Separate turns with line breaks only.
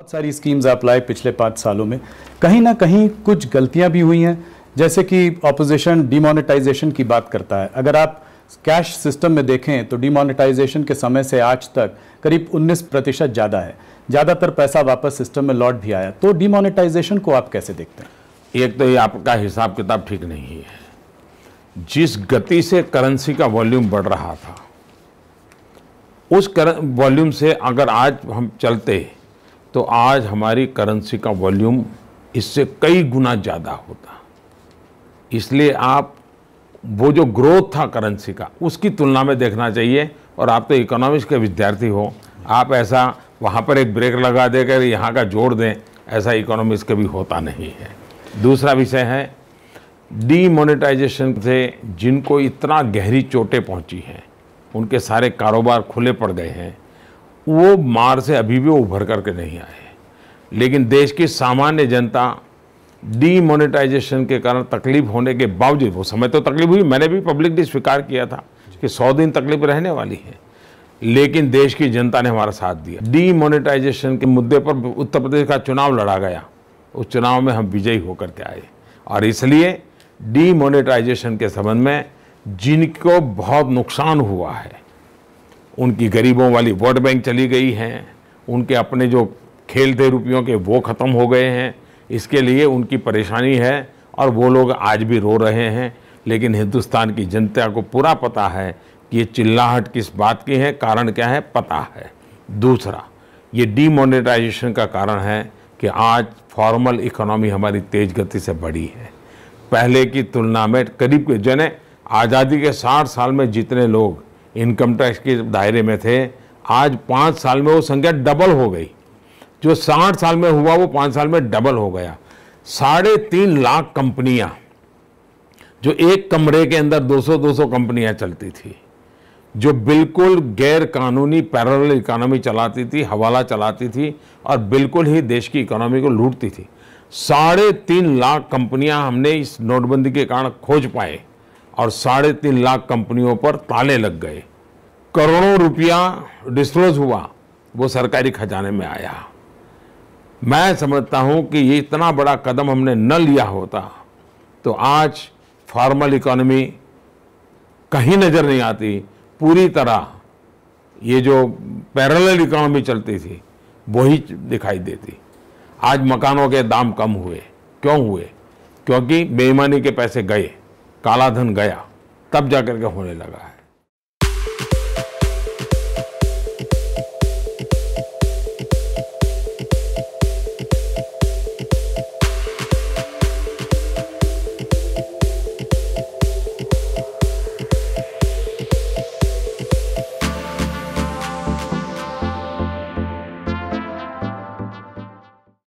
बहुत सारी schemes apply पिछले 5 सालों में, कहीं ना कहीं कुछ गलतियां भी हुई हैं। जैसे कि ऑपोजिशन डिमोनेटाइजेशन की बात करता है। अगर आप कैश सिस्टम में देखें तो डिमोनेटाइजेशन के समय से आज तक करीब 19% ज़्यादा है। ज़्यादातर पैसा वापस सिस्टम में लौट भी आया। तो डिमोनेटाइजेशन को आप कैसे देखते हैं? एक तो
ये आपका हिसाब किताब ठीक नहीं है। जिस गति से करेंसी का वॉल्यूम बढ़ रहा था, उस वॉल्यूम से अगर आज हम चलते तो आज हमारी करेंसी का वॉल्यूम इससे कई गुना ज़्यादा होता। इसलिए आप वो जो ग्रोथ था करेंसी का, उसकी तुलना में देखना चाहिए। और आप तो इकोनॉमिक्स के विद्यार्थी हो, आप ऐसा वहाँ पर एक ब्रेक लगा देकर यहाँ का जोड़ दें, ऐसा इकोनॉमिक्स कभी होता नहीं है। दूसरा विषय है डीमोनेटाइजेशन से जिनको इतना गहरी चोटें पहुँची हैं, उनके सारे कारोबार खुले पड़ गए हैं, वो मार से अभी भी उभर करके नहीं आए। लेकिन देश की सामान्य जनता डीमोनेटाइजेशन के कारण तकलीफ होने के बावजूद, वो समय तो तकलीफ हुई, मैंने भी पब्लिकली स्वीकार किया था कि 100 दिन तकलीफ रहने वाली है, लेकिन देश की जनता ने हमारा साथ दिया। डीमोनेटाइजेशन के मुद्दे पर उत्तर प्रदेश का चुनाव लड़ा गया, उस चुनाव में हम विजयी होकर के आए। और इसलिए डीमोनेटाइजेशन के संबंध में जिनको बहुत नुकसान हुआ है, उनकी गरीबों वाली वोट बैंक चली गई हैं, उनके अपने जो खेल थे रुपयों के वो ख़त्म हो गए हैं, इसके लिए उनकी परेशानी है और वो लोग आज भी रो रहे हैं। लेकिन हिंदुस्तान की जनता को पूरा पता है कि ये चिल्लाहट किस बात की है, कारण क्या है, पता है। दूसरा, ये डीमोनेटाइजेशन का कारण है कि आज फॉर्मल इकोनॉमी हमारी तेज़ गति से बढ़ी है। पहले की तुलना में करीब जने आज़ादी के 60 साल में जितने लोग इनकम टैक्स के दायरे में थे, आज 5 साल में वो संख्या डबल हो गई। जो 60 साल में हुआ वो 5 साल में डबल हो गया। 3.5 लाख कंपनियां, जो एक कमरे के अंदर 200 कंपनियां चलती थी, जो बिल्कुल गैर कानूनी पैरेलल इकोनॉमी चलाती थी, हवाला चलाती थी और बिल्कुल ही देश की इकोनॉमी को लूटती थी। 3.5 लाख कंपनियां हमने इस नोटबंदी के कारण खोज पाए और 3.5 लाख कंपनियों पर ताले लग गए। करोड़ों रुपया डिस्क्लोज हुआ, वो सरकारी खजाने में आया। मैं समझता हूं कि ये इतना बड़ा कदम हमने न लिया होता तो आज फॉर्मल इकोनॉमी कहीं नज़र नहीं आती। पूरी तरह ये जो पैरेलल इकोनॉमी चलती थी वही दिखाई देती। आज मकानों के दाम कम हुए, क्यों हुए? क्योंकि बेईमानी के पैसे गए, काला धन गया, तब जाकर के होने लगा है।